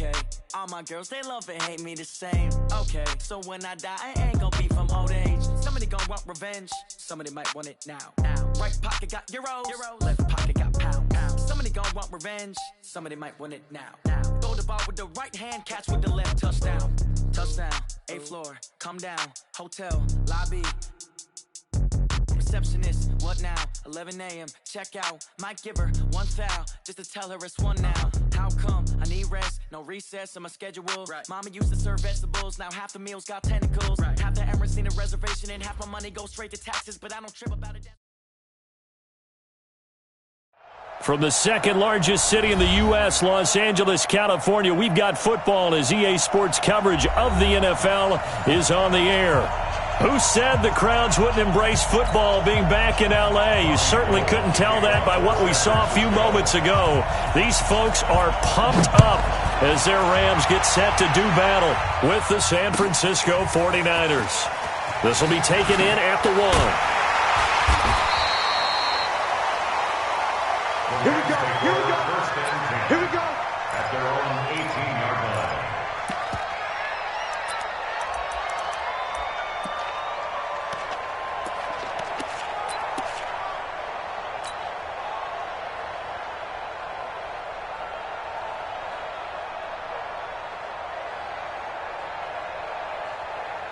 Okay, all my girls, they love and hate me the same. Okay, so when I die, I ain't gonna be from old age. Somebody gonna want revenge, somebody might want it now. Right pocket got euros, left pocket got pounds. Somebody gonna want revenge, somebody might want it now. Go to ball with the right hand, catch with the left, touchdown. Touchdown, 8th floor, come down, hotel, lobby. Receptionist, what now? 11 a.m. Check out. Might give her one foul just to tell her it's one now. How come? I need rest, no recess in my schedule. Right. Mama used to serve vegetables, now half the meals got tentacles. Right. Half the Emirates need a reservation and half my money goes straight to taxes, but I don't trip about it. From the second largest city in the U.S., Los Angeles, California, we've got football as EA Sports coverage of the NFL is on the air. Who said the crowds wouldn't embrace football being back in L.A.? You certainly couldn't tell that by what we saw a few moments ago. These folks are pumped up as their Rams get set to do battle with the San Francisco 49ers. This will be taken in at the 1. Here we go, here we go, here we go. At their own 18-yard line.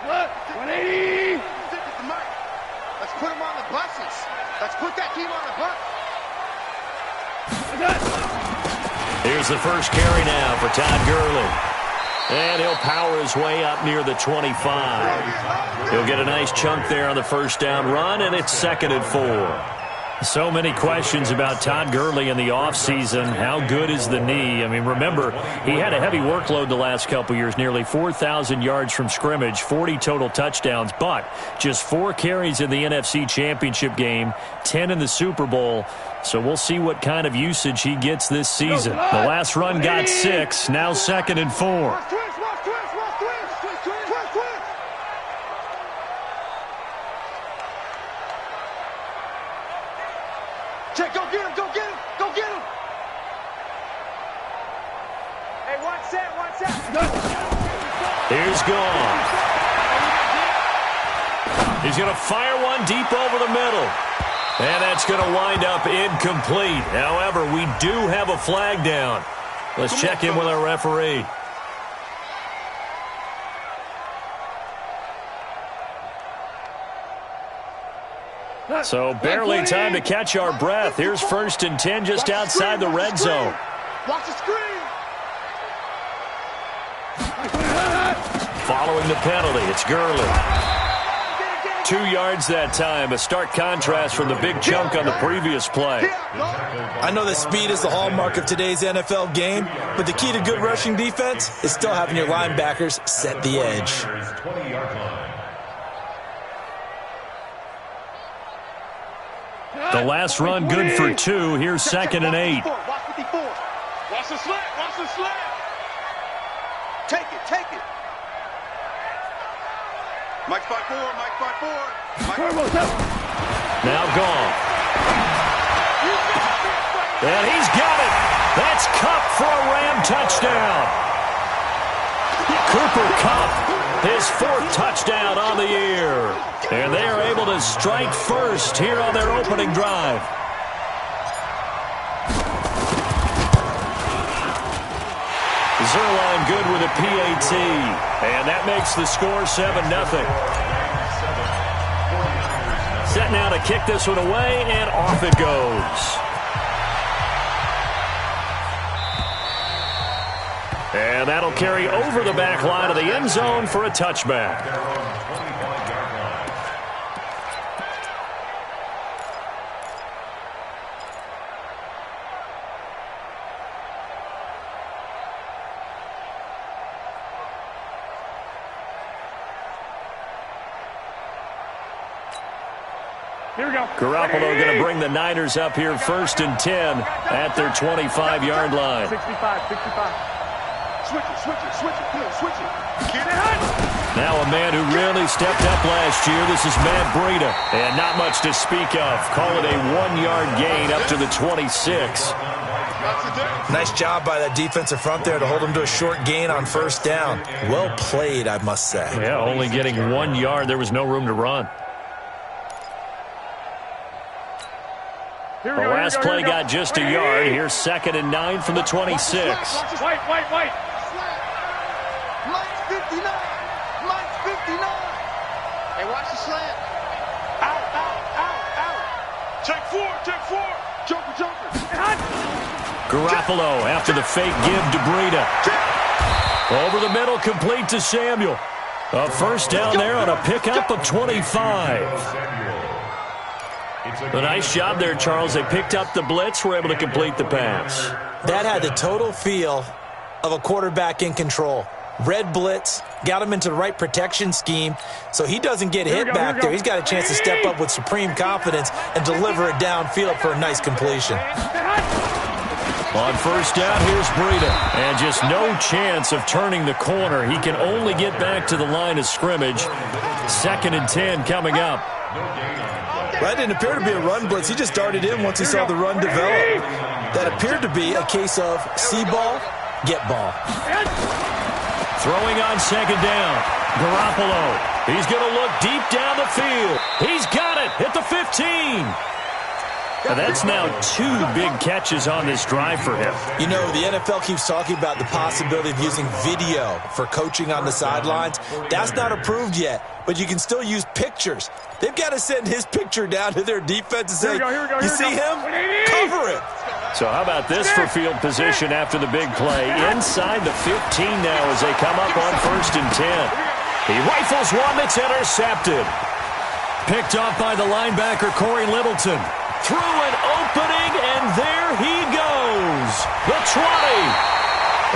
Look, 180. Let's put them on the buses. Let's put that team on the bus. Here's the first carry now for Todd Gurley. And he'll power his way up near the 25. He'll get a nice chunk there on the first down run, and it's 2nd and 4. So many questions about Todd Gurley in the offseason. How good is the knee? I mean, remember, he had a heavy workload the last couple years, nearly 4,000 yards from scrimmage, 40 total touchdowns, but just 4 carries in the NFC Championship game, 10 in the Super Bowl. So we'll see what kind of usage he gets this season. The last run got 6, now 2nd and 4. Check, go get him, go get him, go get him. Hey, watch that, watch that. Here's gone. He's going to fire one deep over the middle. And that's going to wind up incomplete. However, we do have a flag down. Let's check in with our referee. So barely time to catch our breath. Here's 1st and 10 just outside the red zone. Watch the screen. Following the penalty, it's Gurley. 2 yards that time, a stark contrast from the big chunk on the previous play. I know that speed is the hallmark of today's NFL game, but the key to good rushing defense is still having your linebackers set the edge. The last run good for 2. Here's 2nd and 8. Watch 54. Watch the slant, watch the slant. Take it, take it. Mike 5-4, Mike 5-4. Now gone. And he's got it. That's Kupp for a Ram touchdown. Cooper Kupp, his 4th touchdown on the year. And they are able to strike first here on their opening drive. Zerline good with a PAT. And that makes the score 7-0. Set now to kick this one away, and off it goes. And that'll carry over the back line of the end zone for a touchback. Here we go. Garoppolo going to bring the Niners up here 1st and 10 at their 25-yard line. 65. Switch it. Get it. Now a man who really stepped up last year. This is Matt Breida. And not much to speak of. Call it a 1-yard gain up to the 26. Nice job by that defensive front there to hold him to a short gain on first down. Well played, I must say. Yeah, only getting 1 yard. There was no room to run. The last play got just a yard. Here's 2nd and 9 from the 26. White. Mike's 59. Mike's 59. Hey, watch the slant. Out. Take four. Joker. Garoppolo after the fake give to Breida. Over the middle, complete to Samuel. A first down there on a pickup of 25. A nice job there, Charles. They picked up the blitz, were able to complete the pass. That had the total feel of a quarterback in control. Red blitz, got him into the right protection scheme, so he doesn't get hit back there. He's got a chance to step up with supreme confidence and deliver it downfield for a nice completion. On first down, here's Breida. And just no chance of turning the corner. He can only get back to the line of scrimmage. 2nd and 10 coming up. That didn't appear to be a run blitz. He just darted in once he saw the run develop. That appeared to be a case of see ball, get ball. Throwing on 2nd down. Garoppolo. He's going to look deep down the field. He's got it at the 15. And that's now 2 big catches on this drive for him. You know, the NFL keeps talking about the possibility of using video for coaching on the sidelines. That's not approved yet, but you can still use pictures. They've got to send his picture down to their defense and say, you see him? Cover it. So how about this for field position after the big play? Inside the 15 now as they come up on 1st and 10. He rifles one that's intercepted. Picked off by the linebacker, Corey Littleton. Through an opening, and there he goes. The 20.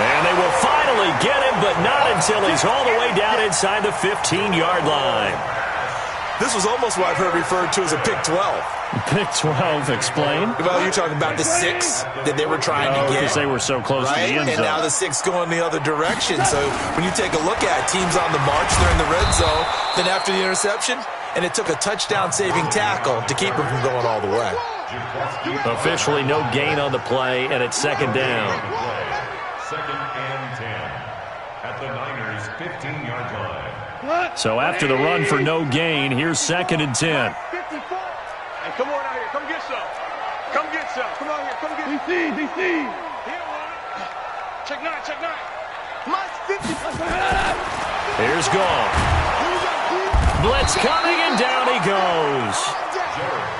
And they will finally get him, but not until he's all the way down inside the 15-yard line. This was almost what I've heard referred to as a pick 12. Pick 12, explain. Well, you're talking about the 6 that they were trying to get. Because they were so close to the end zone. And now the 6 going the other direction. So when you take a look at it, teams on the march, they're in the red zone. Then after the interception, and it took a touchdown-saving tackle to keep him from going all the way. Officially no gain on the play, and it's 2nd down. 2nd and 10 at the Niners' 15-yard line. So after the run for no gain, here's 2nd and 10. Hey, come on out here. Come get some. Come get some. Come on here. Come get some. DC. Check 9. Mike's 50. Here's Gall. Blitz coming, and down he goes.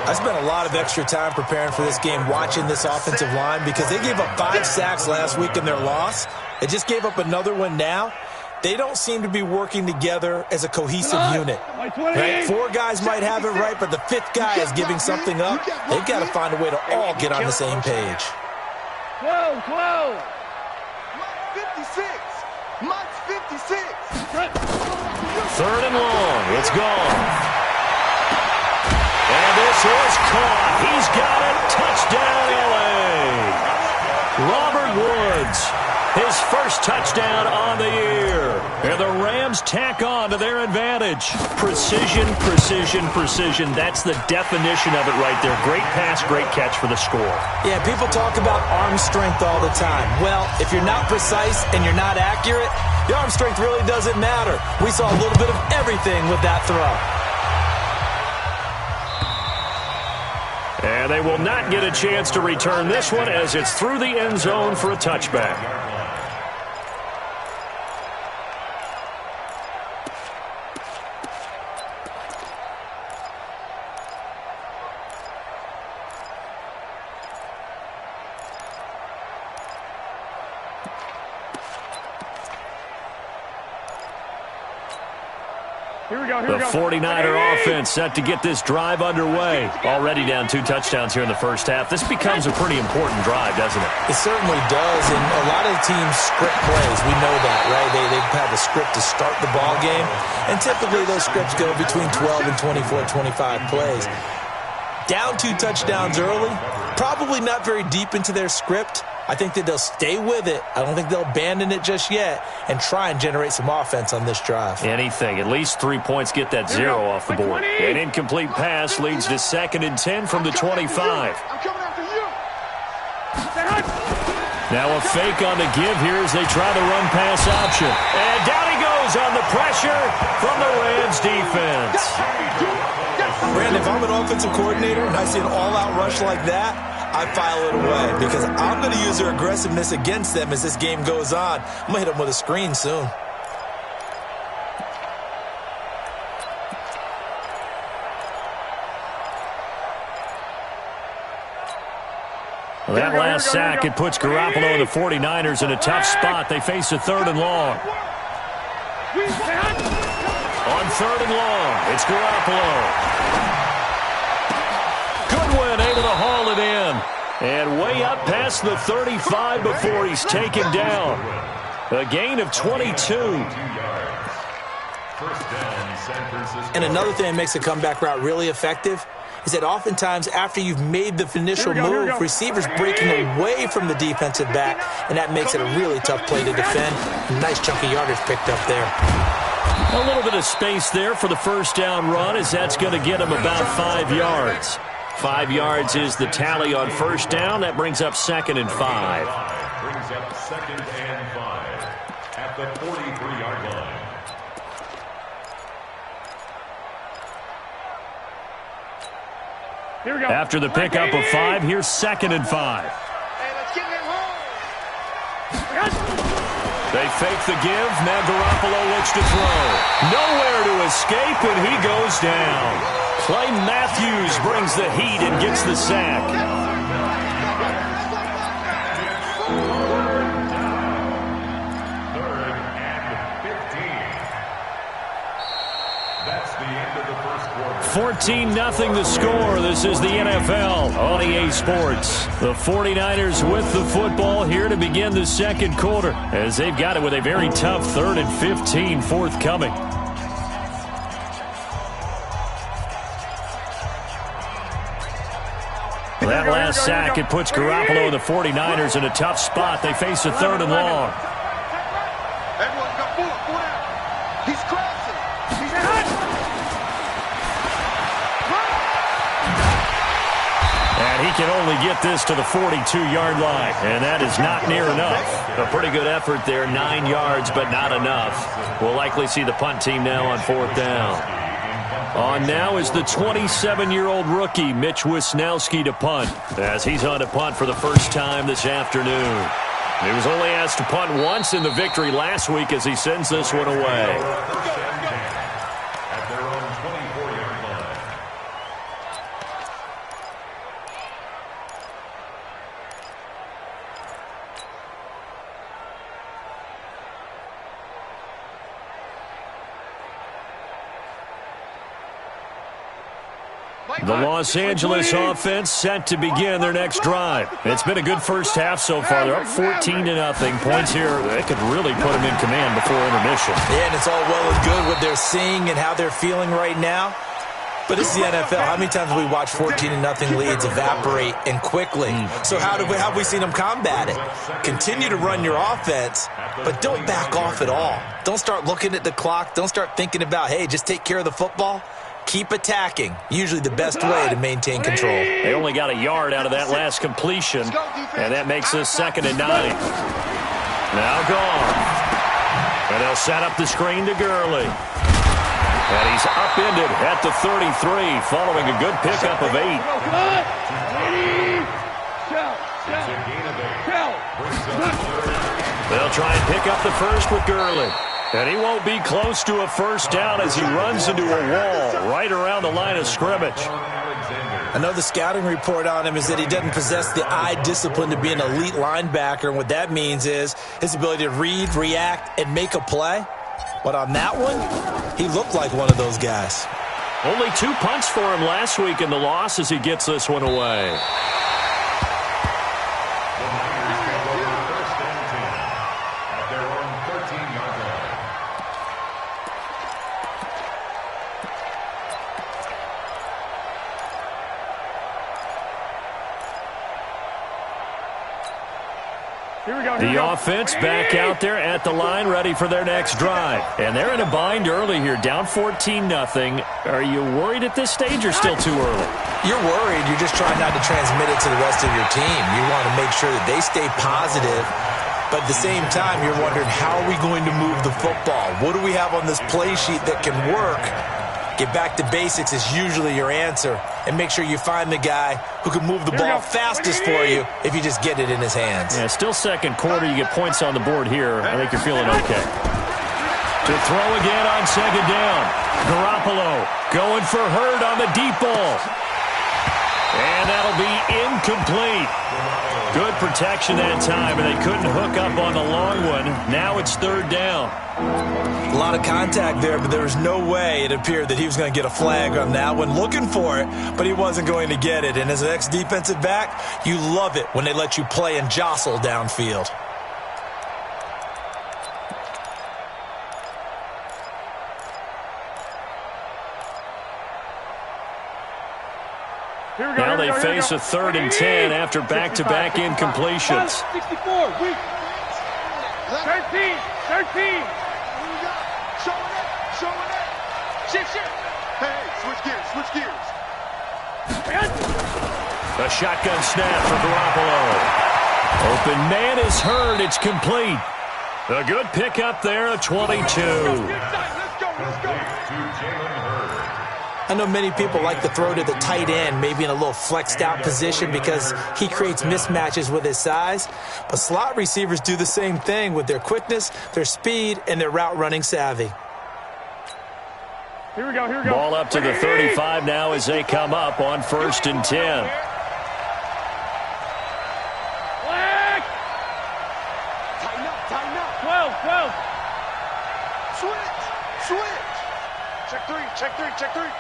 I spent a lot of extra time preparing for this game, watching this offensive line, because they gave up 5 sacks last week in their loss. They just gave up another one now. They don't seem to be working together as a cohesive unit. Right? 4 guys might have it right, but the 5th guy is giving something up. They've got to find a way to all get on the same page. 12. Mike's 56. 3rd and long. It's gone. And this is caught. He's got it. Touchdown, L.A. Robert Woods. His first touchdown on the year. And the Rams tack on to their advantage. Precision. That's the definition of it right there. Great pass, great catch for the score. Yeah, people talk about arm strength all the time. Well, if you're not precise and you're not accurate, the arm strength really doesn't matter. We saw a little bit of everything with that throw. And they will not get a chance to return this one as it's through the end zone for a touchback. The 49er offense set to get this drive underway. Already down 2 touchdowns here in the first half. This becomes a pretty important drive, doesn't it? It certainly does, and a lot of teams script plays. We know that, right? They have a script to start the ball game, and typically those scripts go between 12 and 24, 25 plays. Down 2 touchdowns early, probably not very deep into their script. I think that they'll stay with it. I don't think they'll abandon it just yet and try and generate some offense on this drive. Anything. At least 3 points get that 0 off the board. An incomplete pass leads to 2nd and 10 from the 25. I'm coming after you. Now a fake on the give here as they try the run-pass option. And down he goes on the pressure from the Rams defense. Brandon, if I'm an offensive coordinator and I see an all-out rush like that, I file it away because I'm going to use their aggressiveness against them as this game goes on. I'm going to hit them with a screen soon. Well, that last sack, it puts Garoppolo and the 49ers in a tough spot. They face a 3rd and long. On 3rd and long, it's Garoppolo. Goodwin able to haul it in. And way up past the 35 before he's taken down. A gain of 22. And another thing that makes a comeback route really effective is that oftentimes after you've made the initial move, receivers breaking away from the defensive back, and that makes it a really tough play to defend. A nice chunk of yardage picked up there. A little bit of space there for the first down run as that's going to get him about 5 yards. 5 yards is the tally on first down. That brings up 2nd and 5. Brings up 2nd and 5 at the 43-yard line. Here we go. After the pickup of 5, here's 2nd and 5. They fake the give. Now Garoppolo looks to throw. Nowhere to escape, and he goes down. Clay Matthews brings the heat and gets the sack. Third and 15. That's the end of the first quarter. 14-0 the score. This is the NFL on EA Sports. The 49ers with the football here to begin the second quarter as they've got it with a very tough 3rd and 15 forthcoming. That last sack, it puts Garoppolo and the 49ers in a tough spot. They face a 3rd and long. Everyone's got four out. He's crossing. He's hot. And he can only get this to the 42-yard line, and that is not near enough. A pretty good effort there, 9 yards, but not enough. We'll likely see the punt team now on 4th down. On now is the 27-year-old rookie, Mitch Wisnowski, to punt, as he's on to punt for the first time this afternoon. He was only asked to punt once in the victory last week as he sends this one away. At their own 24-yard line. The Los Angeles offense set to begin their next drive. It's been a good first half so far. They're up 14-0. Points here, they could really put them in command before intermission. Yeah, and it's all well and good what they're seeing and how they're feeling right now. But this is the NFL. How many times have we watched 14-0 leads evaporate and quickly? So how have we seen them combat it? Continue to run your offense, but don't back off at all. Don't start looking at the clock. Don't start thinking about, hey, just take care of the football. Keep attacking. Usually the best way to maintain control. They only got a yard out of that last completion, and that makes this 2nd and 9. Now gone. And they'll set up the screen to Gurley. And he's upended at the 33, following a good pickup of 8. They'll try and pick up the first with Gurley. And he won't be close to a first down as he runs into a wall right around the line of scrimmage. I know the scouting report on him is that he doesn't possess the eye discipline to be an elite linebacker, and what that means is his ability to read, react, and make a play. But on that one, he looked like one of those guys. Only 2 punts for him last week in the loss as he gets this one away. Here The offense back out there at the line, ready for their next drive. And they're in a bind early here, down 14-0. Are you worried at this stage or still too early? You're worried. You're just trying not to transmit it to the rest of your team. You want to make sure that they stay positive. But at the same time, you're wondering, how are we going to move the football? What do we have on this play sheet that can work? Get back to basics is usually your answer. And make sure you find the guy who can move the ball fastest for you if you just get it in his hands. Yeah, still second quarter. You get points on the board here. I think you're feeling okay. To throw again on second down. Garoppolo going for Hurd on the deep ball. And that'll be incomplete. Good protection that time, and they couldn't hook up on the long one. Now it's third down. A lot of contact there, but there was no way it appeared that he was going to get a flag on that one. Looking for it, but he wasn't going to get it. And as an ex-defensive back, you love it when they let you play and jostle downfield. Now they face a 3rd and 10 after back-to-back incompletions. 64, weak. 13. Showing it. Shift. Hey, switch gears. A shotgun snap for Garoppolo. Open man is Hurd. It's complete. A good pickup there, a 22. Let's go. I know many people like to throw to the tight end, maybe in a little flexed out position because he creates mismatches with his size. But slot receivers do the same thing with their quickness, their speed, and their route running savvy. Here we go. Ball up to the 35 now as they come up on 1st and 10. Tighten up. 12. Switch. Check three.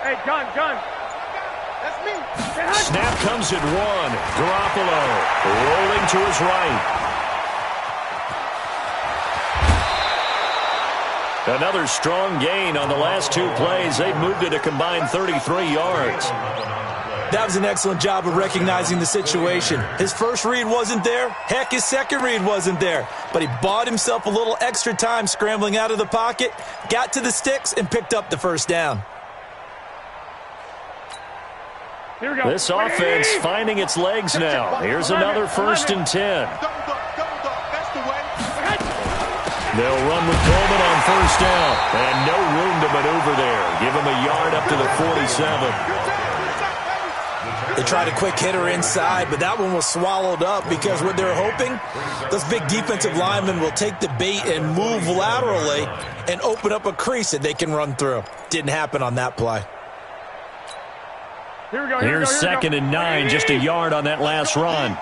Hey, gun. That's me. Snap comes at 1. Garoppolo rolling to his right. Another strong gain on the last 2 plays. They've moved it a combined 33 yards. That was an excellent job of recognizing the situation. His first read wasn't there. Heck, his second read wasn't there. But he bought himself a little extra time scrambling out of the pocket, got to the sticks, and picked up the first down. Here we go. This offense finding its legs now. Here's another 1st and 10. Double dog. That's the way. They'll run with Coleman on 1st down. And no room to maneuver there. Give him a yard up to the 47. They tried a quick hitter inside, but that one was swallowed up because what they're hoping, those big defensive linemen will take the bait and move laterally and open up a crease that they can run through. Didn't happen on that play. Here we go. Here's 2nd and 9, just a yard on that last run.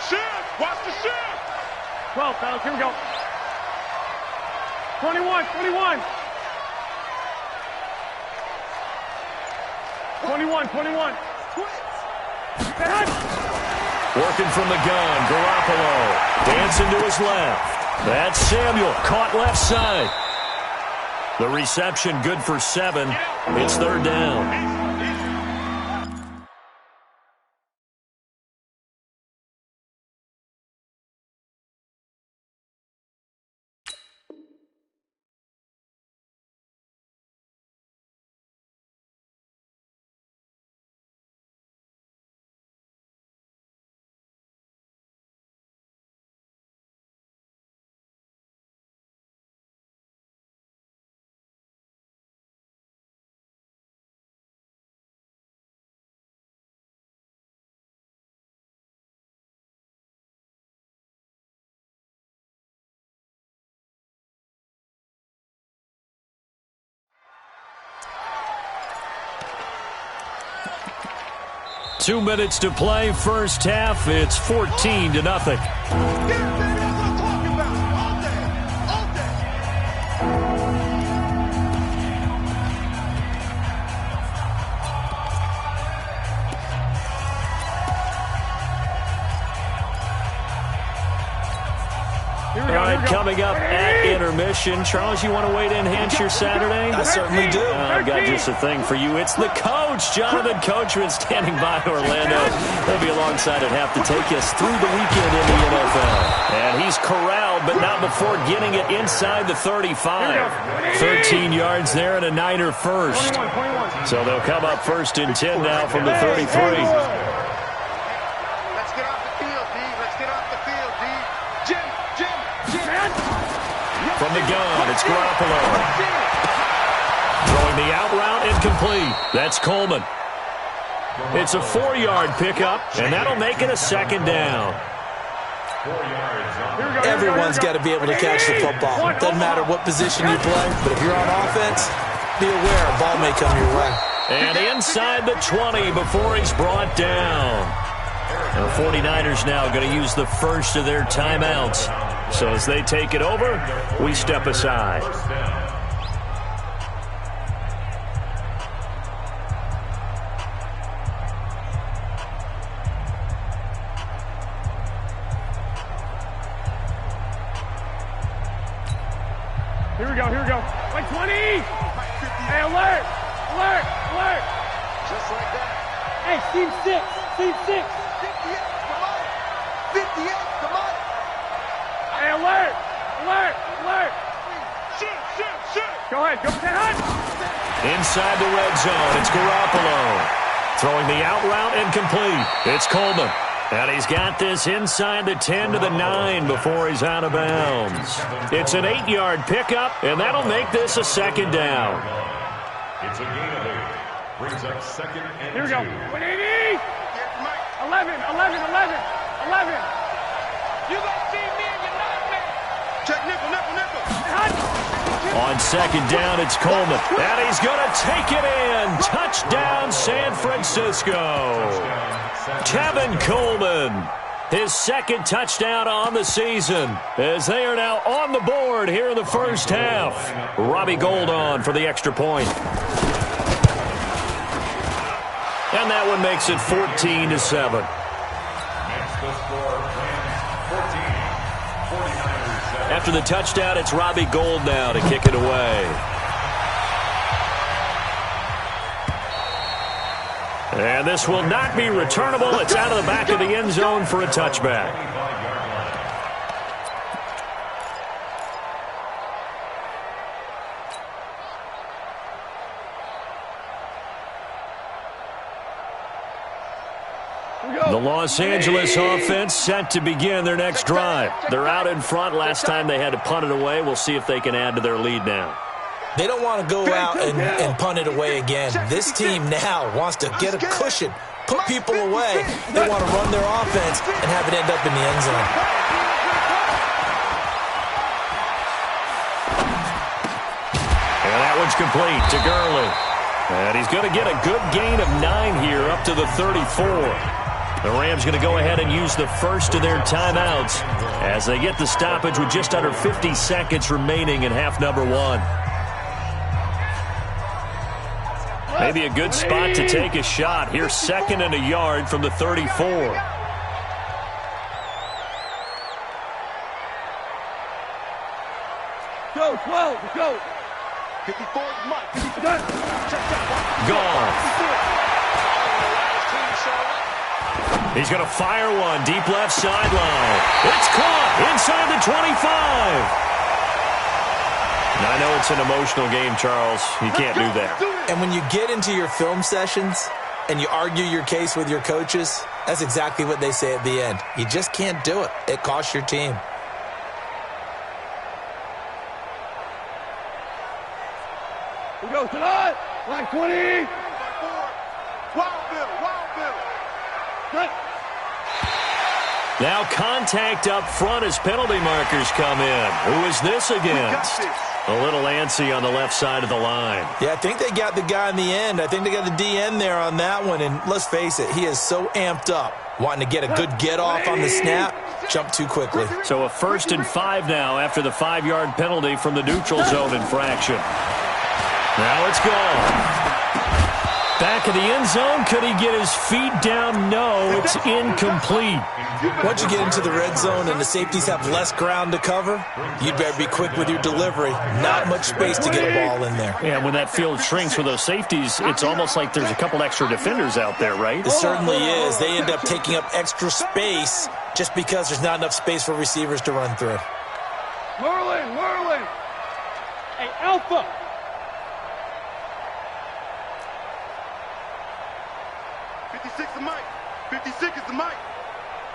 Shift. Watch the shift. 12, fellas. Here we go. 21. 21. Working from the gun, Garoppolo dancing to his left. That's Samuel, caught left side. The reception good for 7. It's 3rd down. Two minutes to play, first half. It's 14-0. right, coming up at intermission. Charles, you want to wait to enhance your Saturday? I certainly do. I've got just a thing for you. It's the coach, Jonathan Coachman, standing by Orlando. He'll be alongside at half to take us through the weekend in the NFL. And he's corralled, but not before getting it inside the 35. 13 yards there and a Niner first. So they'll come up first and 10 now from the 33. From the gun, it's Garoppolo. Throwing the out route, incomplete. That's Coleman. It's a 4-yard pickup, and that'll make it a second down. Everyone's got to be able to catch the football. Doesn't matter what position you play, but if you're on offense, be aware a ball may come your way. And inside the 20 before he's brought down. The 49ers now going to use the first of their timeouts. So as they take it over, we step aside. Here we go, here we go. Like 20! Hey, alert! Alert! Alert! Just like that. Hey, team 6! Team 6! 58, come on! 58, come on! Hey, alert! Alert! Alert! Shoot, shoot, shoot! Go ahead, go ahead! Inside the red zone, it's Garoppolo. Throwing the out route, incomplete. It's Coleman. And he's got this inside the 10 to the 9 before he's out of bounds. It's an 8-yard pickup, and that'll make this a second down. It's a gain of 8. Brings up second and 2. Here we go. 180! 11, 11, 11, 11. You gonna see me and your nightmare! Check nickel, nickel, nickel! On second down, it's Coleman. And he's going to take it in. Touchdown, San Francisco. Tevin Coleman, his second touchdown on the season, as they are now on the board here in the first half. Robbie Gould on for the extra point. And that one makes it 14-7. Makes the score 14. 49ers 7. After the touchdown, it's Robbie Gould now to kick it away. And this will not be returnable. It's out of the back of the end zone for a touchback. The Los Angeles offense set to begin their next drive. They're out in front. Last time they had to punt it away. We'll see if they can add to their lead now. They don't want to go out and punt it away again. This team now wants to get a cushion, put people away. They want to run their offense and have it end up in the end zone. And that one's complete to Gurley. And he's going to get a good gain of 9 here up to the 34. The Rams going to go ahead and use the first of their timeouts as they get the stoppage with just under 50 seconds remaining in half number 1. Maybe a good spot to take a shot. Here's second and a yard from the 34. Go, 12, go. 54, Mike. Gone. He's going to fire one deep left sideline. It's caught inside the 25. Now, I know it's an emotional game, Charles. You can't do that. And when you get into your film sessions and you argue your case with your coaches, that's exactly what they say at the end. You just can't do it. It costs your team. We go tonight. Line 20. Wild Bill, Wild Bill. Good. Now contact up front as penalty markers come in. Who is this against? A little antsy on the left side of the line. Yeah, I think they got the guy in the end. I think they got the DN there on that one. And let's face it, he is so amped up, wanting to get a good get-off on the snap, jump too quickly. So a 1st and 5 now after the 5-yard penalty from the neutral zone infraction. Now it's gone. Back back of the end zone. Could he get his feet down? No, it's incomplete. Once you get into the red zone and the safeties have less ground to cover, you'd better be quick with your delivery. Not much space to get a ball in there. Yeah, when that field shrinks with those safeties, it's almost like there's a couple extra defenders out there, right? It certainly is. They end up taking up extra space just because there's not enough space for receivers to run through. Merlin. Hey, Alpha. The mic. 56 is the mic.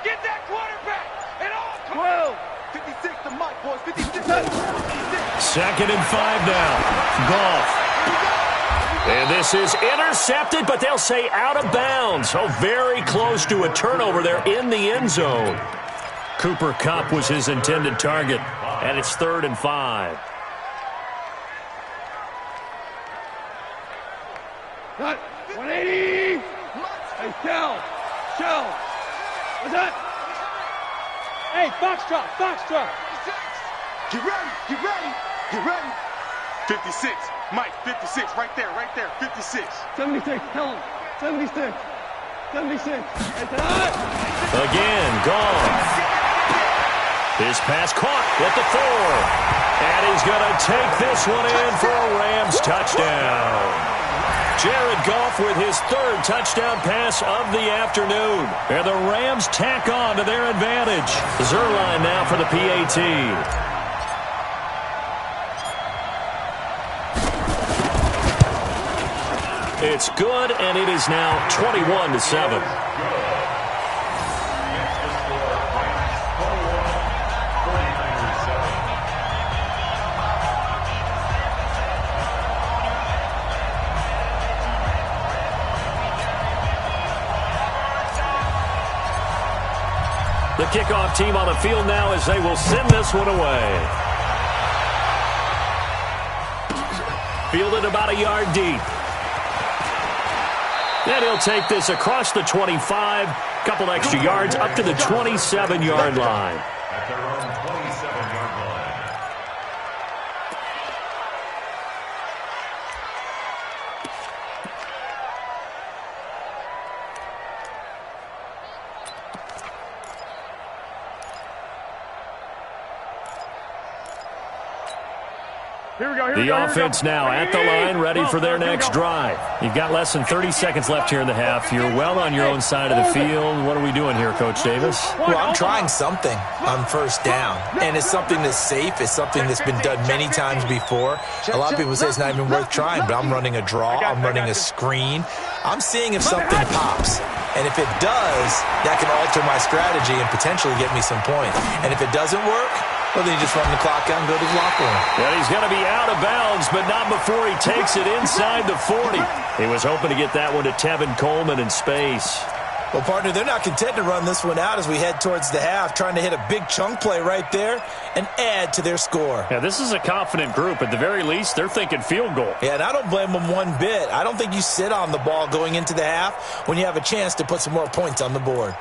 Get that quarterback. And all 12. 56 the mic, boys. 56. 2nd and 5 now. Goff. And this is intercepted, but they'll say out of bounds. Oh, very close to a turnover there in the end zone. Cooper Kupp was his intended target, and it's 3rd and 5. Cut. 180. Hey, Shell. What's that? Hey, Foxtrot. Get ready. 56. Mike, 56. Right there. 56. 76. Tell him. 76. Hey, tonight. Again, Goff. His pass caught at the 4. And he's going to take this one in for a Rams touchdown. Jared Goff with his 3rd touchdown pass of the afternoon. And the Rams tack on to their advantage. Zerline now for the PAT. It's good, and it is now 21-7. The kickoff team on the field now as they will send this one away. Fielded about a yard deep. And he'll take this across the 25, couple extra yards up to the 27-yard line. At their own 27-yard line. The offense now at the line, ready for their next drive. You've got less than 30 seconds left here in the half. You're well on your own side of the field. What are we doing here, Coach Davis? Well, I'm trying something on 1st down, and it's something that's safe. It's something that's been done many times before. A lot of people say it's not even worth trying, but I'm running a draw. I'm running a screen. I'm seeing if something pops. And if it does, that can alter my strategy and potentially get me some points. And if it doesn't work, well, then you just run the clock out and go to the locker room. Yeah, he's going to be out of bounds, but not before he takes it inside the 40. He was hoping to get that one to Tevin Coleman in space. Well, partner, they're not content to run this one out as we head towards the half, trying to hit a big chunk play right there and add to their score. Yeah, this is a confident group. At the very least, they're thinking field goal. Yeah, and I don't blame them one bit. I don't think you sit on the ball going into the half when you have a chance to put some more points on the board.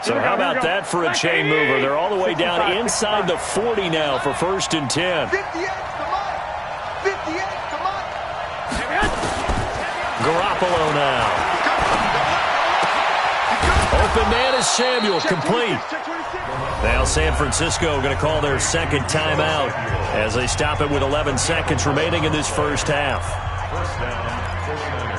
So how about that for a chain mover? They're all the way down inside the 40 now for 1st and 10. 58 to Mike. 58 to Mike. Garoppolo now. Open man is Samuel, complete. Now San Francisco going to call their 2nd timeout as they stop it with 11 seconds remaining in this first half. 1st down, 49ers.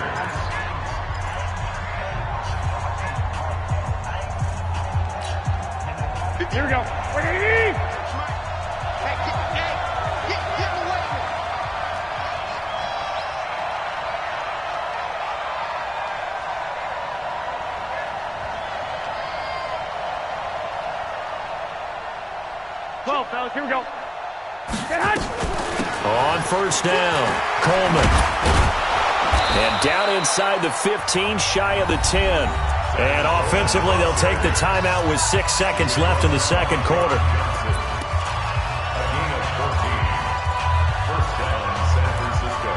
Here we go. 180. Fellas, here we go. On 1st down, Coleman. And down inside the 15, shy of the 10. And offensively, they'll take the timeout with 6 seconds left in the 2nd quarter. A gain of 14. 1st down, San Francisco.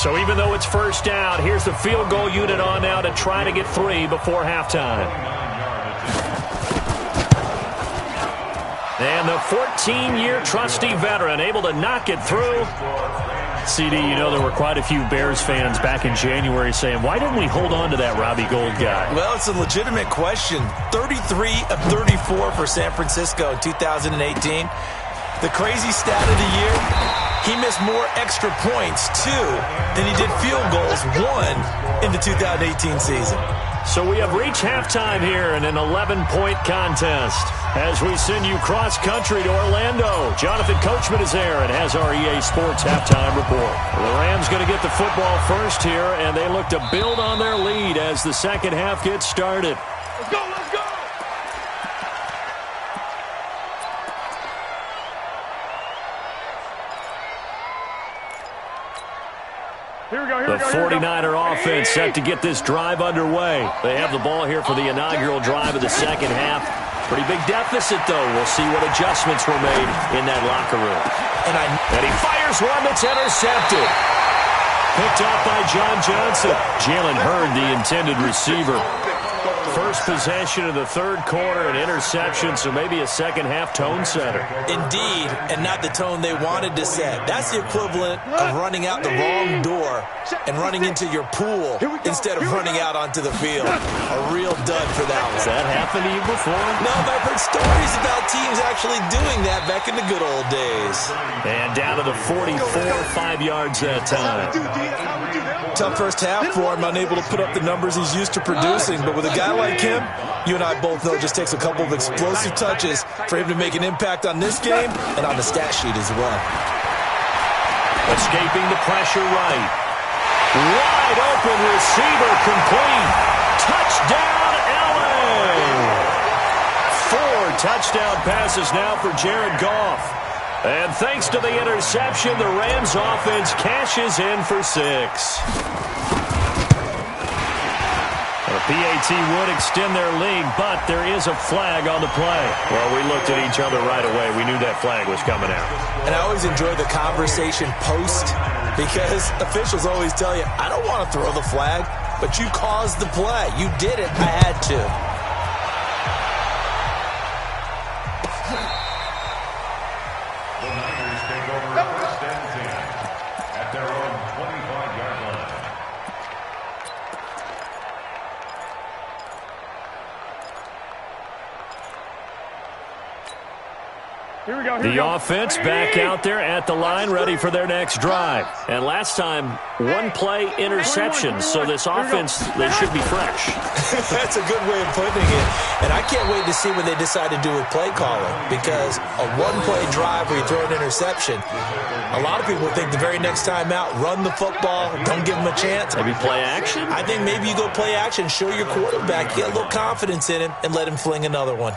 So even though it's first down, here's the field goal unit on now to try to get 3 before halftime. And the 14-year trusty veteran able to knock it through. CD, you know there were quite a few Bears fans back in January saying, why didn't we hold on to that Robbie Gould guy? Well, it's a legitimate question. 33 of 34 for San Francisco in 2018. The crazy stat of the year, he missed more extra points, 2, than he did field goals, 1, in the 2018 season. So we have reached halftime here in an 11-point contest. As we send you cross-country to Orlando, Jonathan Coachman is there and has our EA Sports halftime report. The Rams going to get the football first here, and they look to build on their lead as the second half gets started. Let's go, let's go! The 49er offense set to get this drive underway. They have the ball here for the inaugural drive of the second half. Pretty big deficit, though. We'll see what adjustments were made in that locker room. And he fires one that's intercepted. Picked off by John Johnson. Jalen Hurd, the intended receiver. First possession of the third quarter, an interception, so maybe a second-half tone setter. Indeed, and not the tone they wanted to set. That's the equivalent of running out the wrong door and running into your pool instead of running out onto the field. A real dud for that one. Has that happened to you before? No, but I've heard stories about teams actually doing that back in the good old days. And down to the 44, 5 yards that time. Tough first half for him, unable to put up the numbers he's used to producing. But with a guy like him, you and I both know it just takes a couple of explosive touches for him to make an impact on this game and on the stat sheet as well. Escaping the pressure right. Wide open receiver complete. Touchdown, LA! 4 touchdown passes now for Jared Goff. And thanks to the interception, the Rams offense cashes in for 6. The PAT would extend their lead, but there is a flag on the play. Well, we looked at each other right away. We knew that flag was coming out. And I always enjoy the conversation post because officials always tell you, I don't want to throw the flag, but you caused the play. You did it. I had to. The Niners take over first and 10 at their own 25-yard line. Here we go. The offense back out there at the line, ready for their next drive. And last time, 1-play interception. So this offense, they should be fresh. That's a good way of putting it. And I can't wait to see what they decide to do with play calling, because a 1-play drive where you throw an interception, a lot of people think the very next time out, run the football, don't give them a chance. Maybe play action? I think maybe you go play action, show your quarterback, get a little confidence in him, and let him fling another one.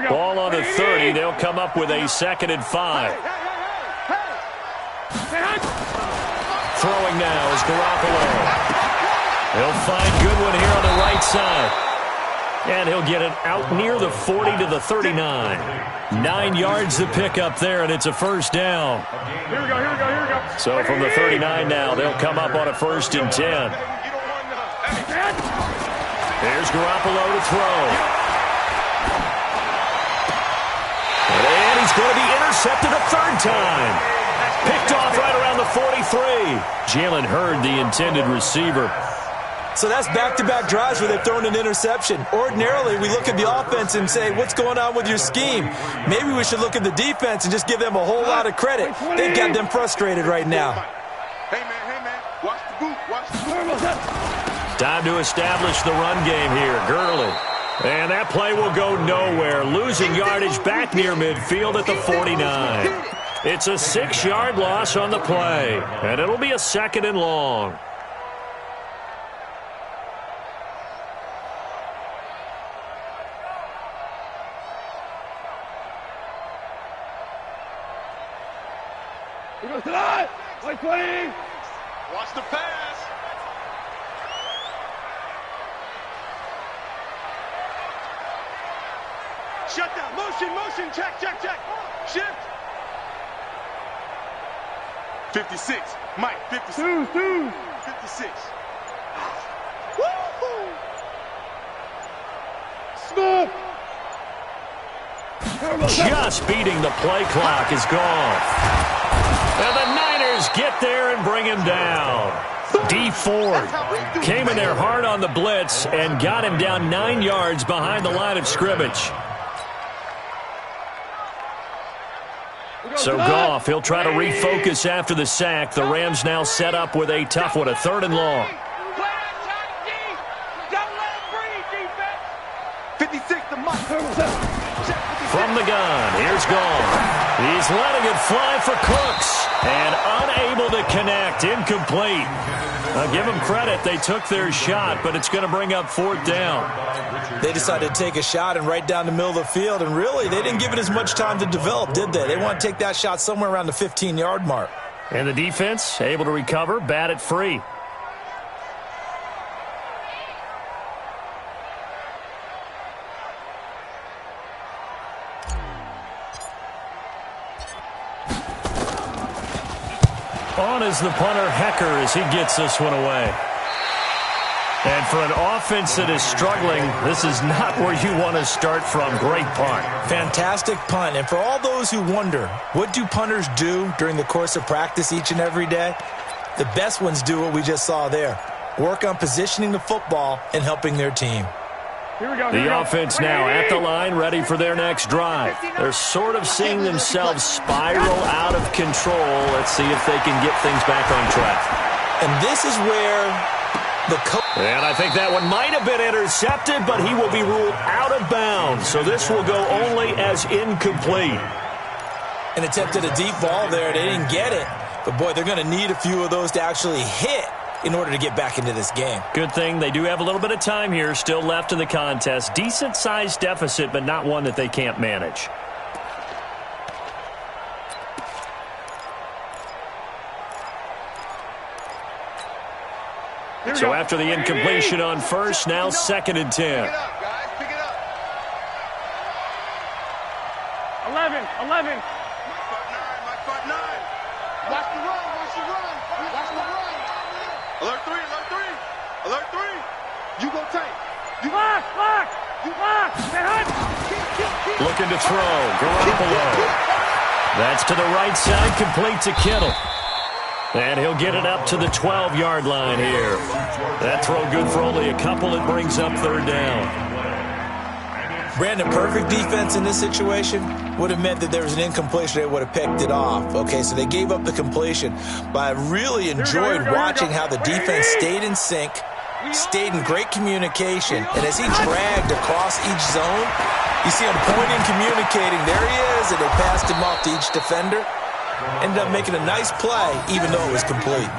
Ball on the 30. They'll come up with a 2nd and 5. Throwing now is Garoppolo. He'll find Goodwin here on the right side. And he'll get it out near the 40 to the 39. 9 yards to pick up there, and it's a first down. Here we go. So from the 39 now, they'll come up on a 1st and 10. Here's Garoppolo to throw. And he's going to be intercepted a 3rd time. Picked off right around the 43. Jalen Hurd, the intended receiver. So that's back-to-back drives where they've thrown an interception. Ordinarily, we look at the offense and say, what's going on with your scheme? Maybe we should look at the defense and just give them a whole lot of credit. They've got them frustrated right now. Hey, man, watch the boot, watch the boot. Time to establish the run game here. Gurley. And that play will go nowhere. Losing yardage back near midfield at the 49. It's a 6-yard loss on the play. And it'll be a 2nd and long. He goes to that. Like 20. Watch the pass. Shut down. Motion. Check. Shift. 56. Mike, 56. 56. Woo-hoo! Smith. Just beating the play clock is gone. And the Niners get there and bring him down. D Ford came in there hard on the blitz and got him down 9 yards behind the line of scrimmage. So Goff, he'll try to refocus after the sack. The Rams now set up with a tough one, a 3rd and long. 56 to Mike. From the gun, here's Goff. He's letting it fly for Cooks and unable to connect, incomplete. I'll give them credit. They took their shot, but it's going to bring up 4th down. They decided to take a shot and right down the middle of the field, and really, they didn't give it as much time to develop, did they? They want to take that shot somewhere around the 15-yard mark. And the defense able to recover, bat it free. On is the punter, Hecker, as he gets this one away. And for an offense that is struggling, this is not where you want to start from. Great punt. Fantastic punt. And for all those who wonder, what do punters do during the course of practice each and every day? The best ones do what we just saw there. Work on positioning the football and helping their team. The offense now at the line, ready for their next drive. They're sort of seeing themselves spiral out of control. Let's see if they can get things back on track. And this is where the coach... And I think that one might have been intercepted, but he will be ruled out of bounds. So this will go only as incomplete. And attempted a deep ball there. They didn't get it. But, boy, they're going to need a few of those to actually hit in order to get back into this game. Good thing they do have a little bit of time here still left in the contest. Decent-sized deficit, but not one that they can't manage. So after the incompletion on first, now 2nd and 10. Pick it up, guys. Pick it up. 11. Mike, 9. Watch the run. Watch the run. Alert 3. You go tank. Lock. Looking to throw. Garoppolo. That's to the right side, complete to Kittle. And he'll get it up to the 12-yard line here. That throw good for only a couple. It brings up 3rd down. Brandon, perfect defense in this situation would have meant that there was an incompletion. They would have picked it off. Okay, so they gave up the completion. But I really enjoyed watching how the defense stayed in sync, stayed in great communication, and as he dragged across each zone, you see him pointing, communicating. There he is, and they passed him off to each defender. Ended up making a nice play, even though it was complete.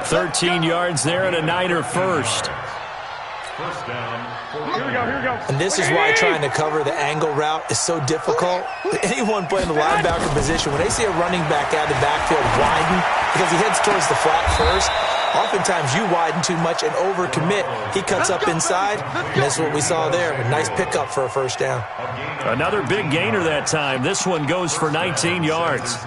13 yards there and a Niner first. Here we go. And this is why trying to cover the angle route is so difficult. Anyone playing the linebacker position, when they see a running back out of the backfield widen, because he heads towards the flat first, oftentimes you widen too much and overcommit. He cuts up inside, and that's what we saw there. A nice pickup for a 1st down. Another big gainer that time. This one goes for 19 yards.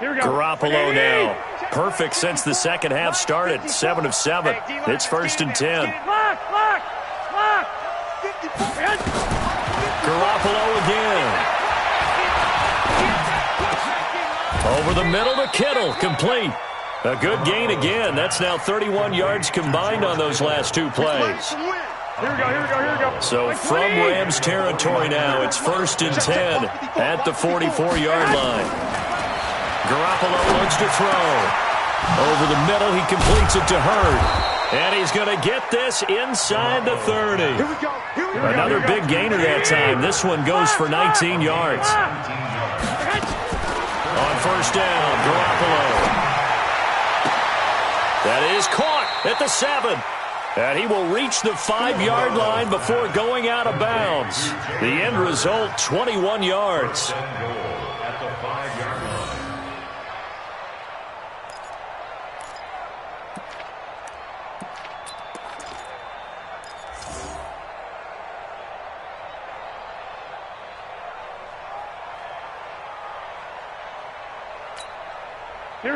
Here we go. Garoppolo now. Perfect since the second half started. 7 of 7. It's 1st and 10. Lock. Garoppolo again. Over the middle to Kittle. Complete. A good gain again. That's now 31 yards combined on those last 2 plays. Here we go. So from Rams territory now, it's 1st and 10 at the 44-yard line. Garoppolo looks to throw. Over the middle, he completes it to Hurd. And he's going to get this inside the 30. Another big gainer that time. This one goes for 19 yards. On 1st down, Garoppolo. That is caught at the 7. And he will reach the 5-yard line before going out of bounds. The end result, 21 yards.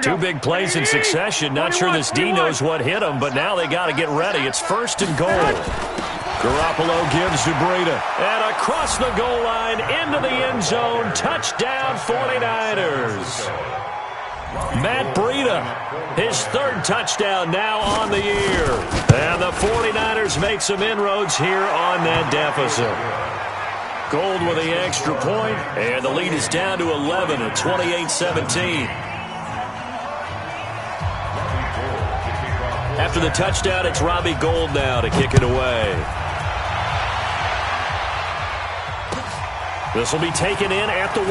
Two big plays in succession. Not sure this D knows what hit him, but now they got to get ready. It's 1st and goal. Garoppolo gives to Breida. And across the goal line, into the end zone. Touchdown, 49ers. Matt Breida, his 3rd touchdown now on the year. And the 49ers make some inroads here on that deficit. Gold with the extra point, and the lead is down to 11 at 28-17. After the touchdown, it's Robbie Gould now to kick it away. This will be taken in at the 1.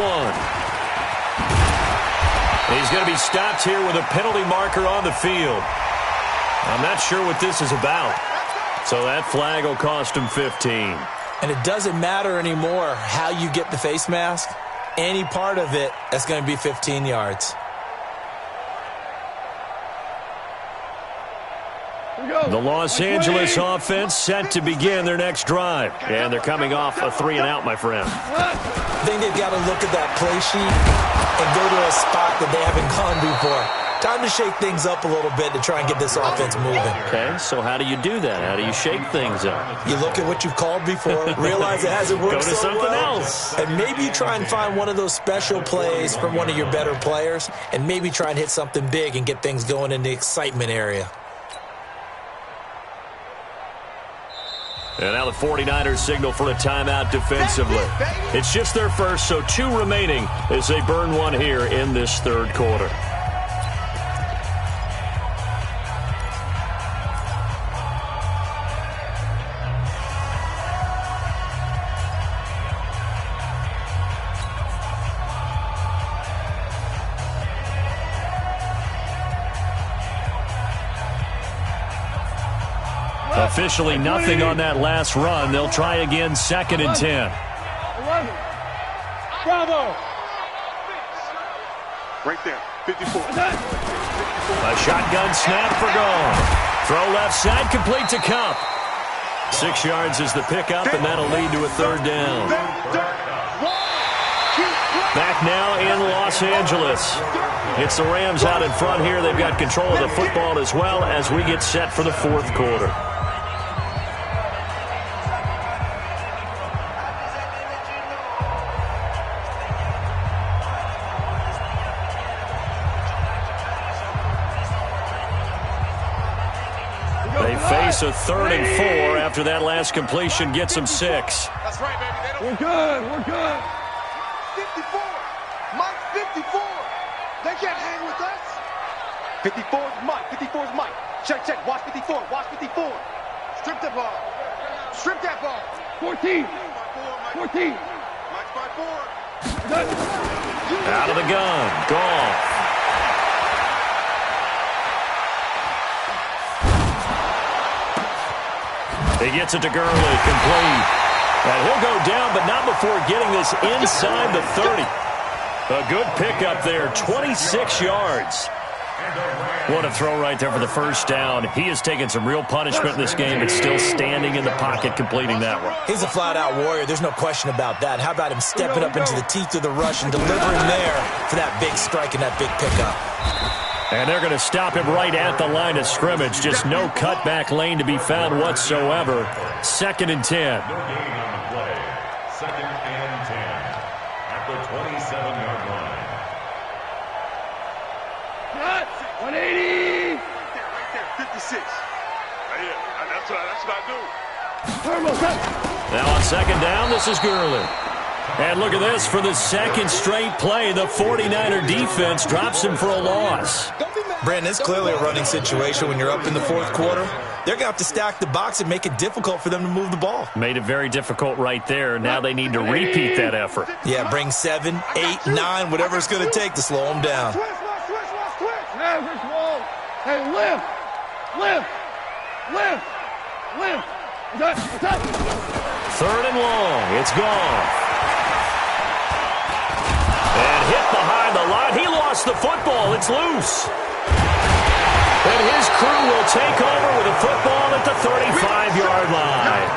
He's going to be stopped here with a penalty marker on the field. I'm not sure what this is about. So that flag will cost him 15. And it doesn't matter anymore how you get the face mask. Any part of it, that's going to be 15 yards. The Los Angeles offense set to begin their next drive. And they're coming off a 3-and-out, my friend. I think they've got to look at that play sheet and go to a spot that they haven't gone before. Time to shake things up a little bit to try and get this offense moving. Okay, so how do you do that? How do you shake things up? You look at what you've called before, realize it hasn't worked Go to so something well, else. and maybe you try and find one of those special plays from one of your better players, and maybe try and hit something big and get things going in the excitement area. And now the 49ers signal for a timeout defensively. It's just their first, so 2 remaining as they burn one here in this 3rd quarter. Officially nothing on that last run. They'll try again, 2nd and 10. 11. Bravo. Right there, 54. A shotgun snap for gone. Throw left side, complete to Cup. 6 yards is the pickup, and that'll lead to a 3rd down. Back now in Los Angeles. It's the Rams out in front here. They've got control of the football as well as we get set for the 4th quarter. They face a 3rd and 4 after that last completion gets them 6. That's right, baby. We're good. We're good. 54. Mike, 54. They can't hang with us. 54 is Mike. 54 is Mike. Check, check. Watch 54. Watch 54. Strip the ball. Strip that ball. 14. 14. Mike's by 4. Out of the gun. Gone. He gets it to Gurley, complete. And he'll go down, but not before getting this inside the 30. A good pickup there, 26 yards. What a throw right there for the 1st down. He has taken some real punishment in this game, but still standing in the pocket, completing that one. He's a flat-out warrior. There's no question about that. How about him stepping up into the teeth of the rush and delivering there for that big strike and that big pickup? And they're going to stop him right at the line of scrimmage. Just no cutback lane to be found whatsoever. 2nd and 10. No gain on the play. 2nd and 10 at the 27-yard line. Cut. 180. Right there, 56. Right here. That's what I do. Turbo, cut. Now on 2nd down, this is Gurley. And look at this. For the 2nd straight play, the 49er defense drops him for a loss. Brandon, it's clearly a running situation when you're up in the 4th quarter. They're going to have to stack the box and make it difficult for them to move the ball. Made it very difficult right there. Now they need to repeat that effort. Yeah, bring 7, 8, 9, whatever it's going to take to slow them down. Switch. Average wall. Hey, lift. 3rd and long. It's gone. And hit behind the line. He lost the football. It's loose. And his crew will take over with a football at the 35-yard line.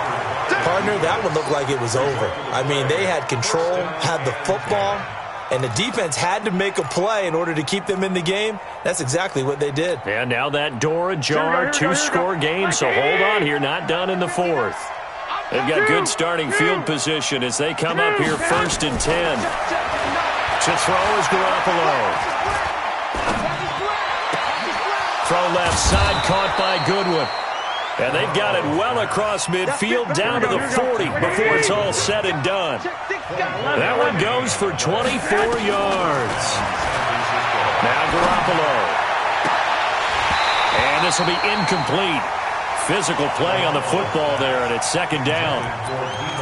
Partner, that one looked like it was over. I mean, they had control, had the football, and the defense had to make a play in order to keep them in the game. That's exactly what they did. And now that door ajar, two-score game, so hold on here, not done in the fourth. They've got good starting field position as they come up here 1st and 10. To throw is Garoppolo. Throw left side, caught by Goodwin. And they've got it well across midfield down to the 40 before it's all said and done. That one goes for 24 yards. Now Garoppolo. And this will be incomplete. Physical play on the football there, and it's 2nd down.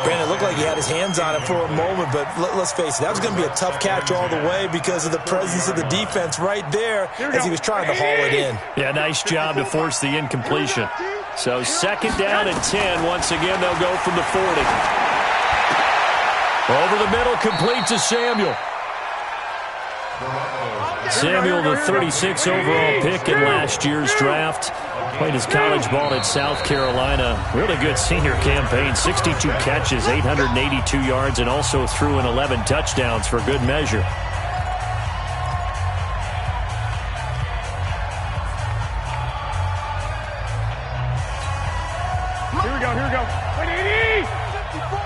Brandon, it looked like he had his hands on it for a moment, but let's face it, that was going to be a tough catch all the way because of the presence of the defense right there as he was trying to haul it in. Yeah, nice job to force the incompletion. So 2nd down and 10. Once again, they'll go from the 40. Over the middle, complete to Samuel. Samuel, the 36 overall pick in last year's draft. Played his college ball at South Carolina. Really good senior campaign. 62 catches, 882 yards, and also threw in 11 touchdowns for good measure. Here we go. Wait, 80! 54!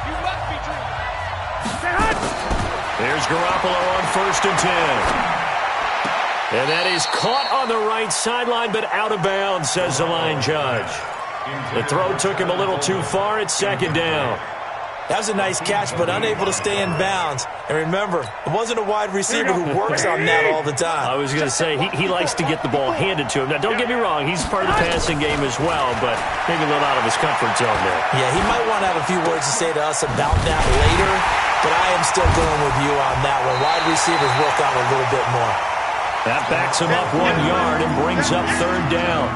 You must be dreaming. There's Garoppolo on 1st and 10. And that is caught on the right sideline, but out of bounds, says the line judge. The throw took him a little too far. It's 2nd down. That was a nice catch, but unable to stay in bounds. And remember, it wasn't a wide receiver who works on that all the time. I was going to say, he likes to get the ball handed to him. Now, don't get me wrong, he's part of the passing game as well, but maybe a little out of his comfort zone there. Yeah, he might want to have a few words to say to us about that later, but I am still going with you on that one. Wide receivers work on a little bit more. That backs him up 1 yard and brings up 3rd down.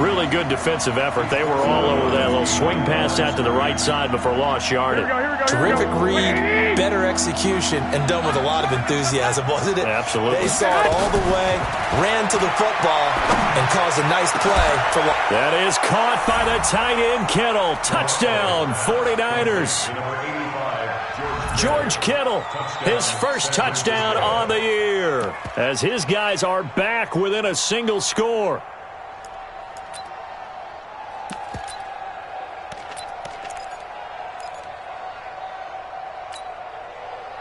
Really good defensive effort. They were all over that little swing pass out to the right side before lost yardage. Terrific read, better execution, and done with a lot of enthusiasm, wasn't it? Absolutely. They saw it all the way, ran to the football, and caused a nice play for. That is caught by the tight end, Kittle. Touchdown, 49ers. George Kittle, his first touchdown on the year, as his guys are back within a single score.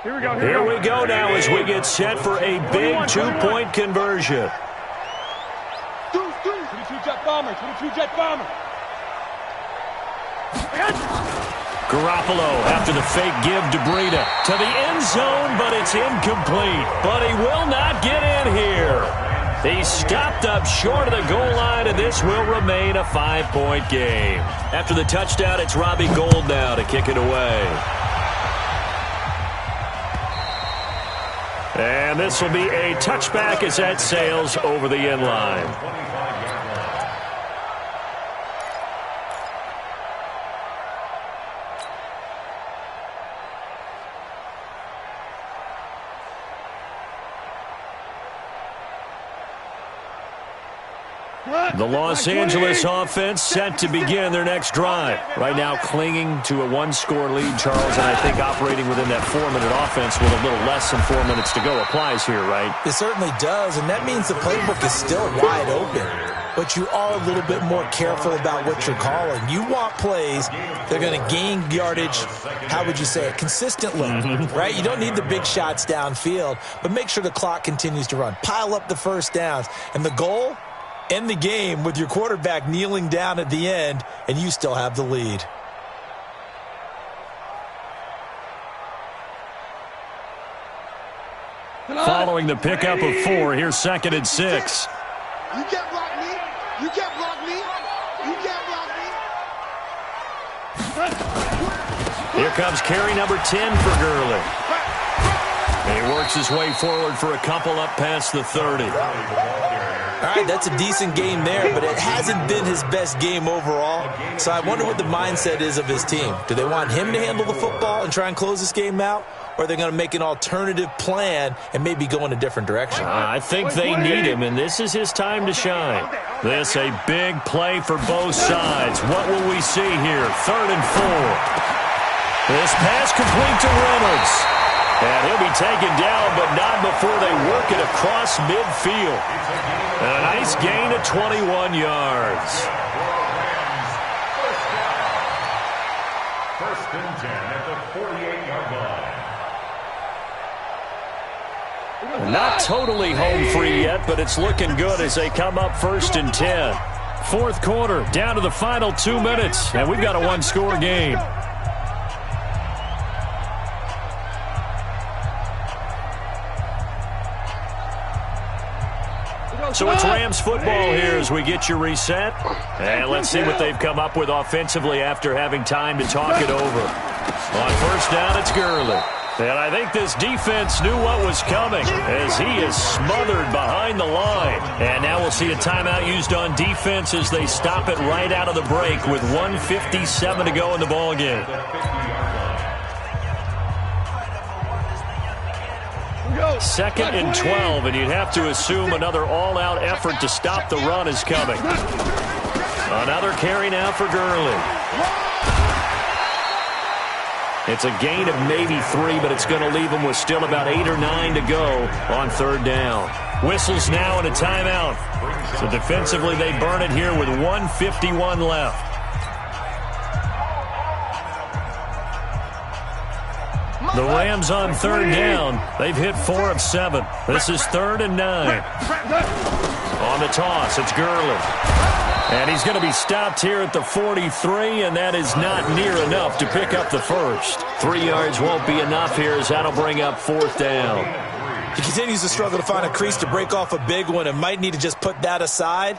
Here we go now as we get set for a big 2-point conversion. 22 jet bomber. Garoppolo after the fake give to Breida to the end zone, but it's incomplete. But he will not get in here. He stopped up short of the goal line, and this will remain a 5-point game. After the touchdown, it's Robbie Gould now to kick it away. And this will be a touchback as that sails over the end line. The Los Angeles offense set to begin their next drive. Right now clinging to a 1-score lead, Charles, and I think operating within that 4-minute offense with a little less than 4 minutes to go applies here, right? It certainly does, and that means the playbook is still wide open. But you are a little bit more careful about what you're calling. You want plays that are going to gain yardage, how would you say it, consistently, right? You don't need the big shots downfield, but make sure the clock continues to run. Pile up the first downs. And the goal? End the game with your quarterback kneeling down at the end, and you still have the lead. Following the pickup of 4, here's 2nd and 6. You can't block me. You can't block me. You can't block me. Here comes carry number 10 for Gurley. And he works his way forward for a couple up past the 30. All right, that's a decent game there, but it hasn't been his best game overall. So I wonder what the mindset is of his team. Do they want him to handle the football and try and close this game out? Or are they going to make an alternative plan and maybe go in a different direction? I think they need him, and this is his time to shine. This a big play for both sides. What will we see here? 3rd and 4. This pass complete to Reynolds. And he'll be taken down, but not before they work it across midfield. And a nice gain of 21 yards. First and 10 at the 48-yard line. Not totally home free yet, but it's looking good as they come up first and 10. Fourth quarter, down to the final 2 minutes, and we've got a one-score game. So it's Rams football here as we get you reset. And let's see what they've come up with offensively after having time to talk it over. On first down, it's Gurley. And I think this defense knew what was coming as he is smothered behind the line. And now we'll see a timeout used on defense as they stop it right out of the break with 1:57 to go in the ballgame. Second and 12, and you'd have to assume another all-out effort to stop the run is coming. Another carry now for Gurley. It's a gain of maybe 3, but it's going to leave them with still about 8 or 9 to go on third down. Whistles now and a timeout. So defensively, they burn it here with 1:51 left. The Rams on third down. They've hit 4 of 7. This is 3rd and 9. On the toss, it's Gurley. And he's going to be stopped here at the 43, and that is not near enough to pick up the first. 3 yards won't be enough here as that'll bring up 4th down. He continues to struggle to find a crease to break off a big one and might need to just put that aside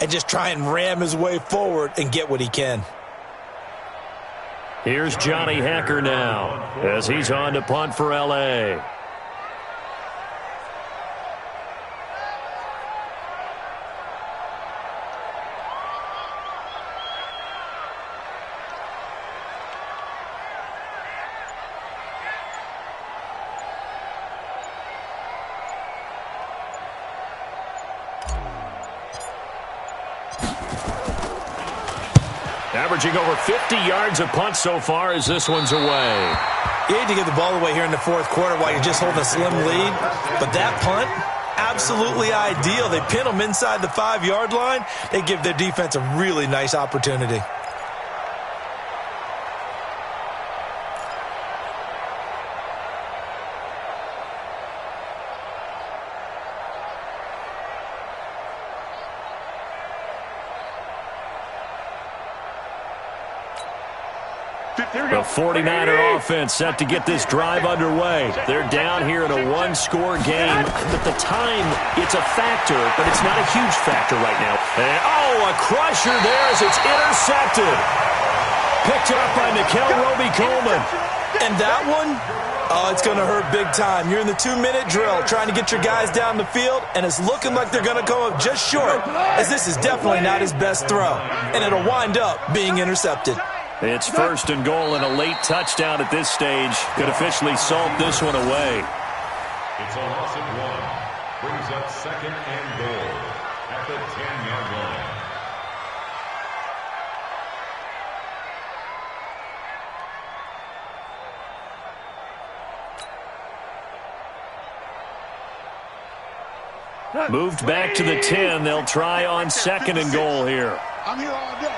and just try and ram his way forward and get what he can. Here's Johnny Hacker now as he's on to punt for L.A. Averaging over 50 yards a punt so far as this one's away. You hate to give the ball away here in the fourth quarter while you're just holding a slim lead, but that punt, absolutely ideal. They pin them inside the 5-yard line. They give their defense a really nice opportunity. The 49er offense set to get this drive underway. They're down here in a one-score game. But the time, it's a factor, but it's not a huge factor right now. And, a crusher there as it's intercepted. Picked up by Nikel Roby-Coleman. And that one, it's going to hurt big time. You're in the 2-minute drill trying to get your guys down the field, and it's looking like they're going to come up just short, as this is definitely not his best throw. And it'll wind up being intercepted. It's 1st and goal, and a late touchdown at this stage could officially salt this one away. It's a loss of 1. Brings up 2nd and goal at the 10-yard line. Moved back to the 10. They'll try on 2nd and goal here. I'm here all day.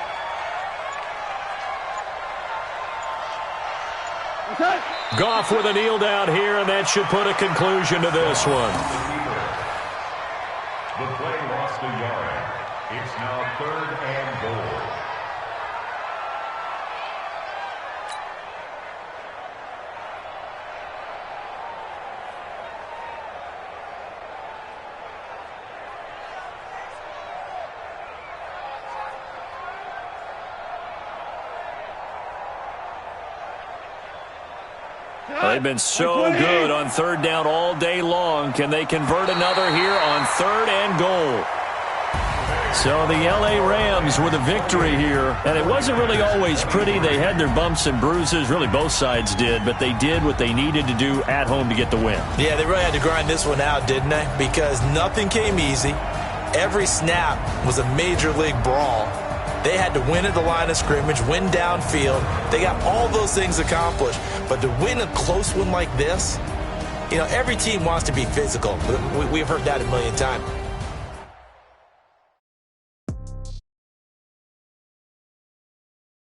Goff with a kneel down here, and that should put a conclusion to this one. The play lost a yard. It's now 3rd and goal. They've been so good on 3rd down all day long. Can they convert another here on 3rd and goal? So the L.A. Rams with a victory here. And it wasn't really always pretty. They had their bumps and bruises. Really, both sides did. But they did what they needed to do at home to get the win. Yeah, they really had to grind this one out, didn't they? Because nothing came easy. Every snap was a major league brawl. They had to win at the line of scrimmage, win downfield. They got all those things accomplished. But to win a close one like this, you know, every team wants to be physical. We've heard that a million times.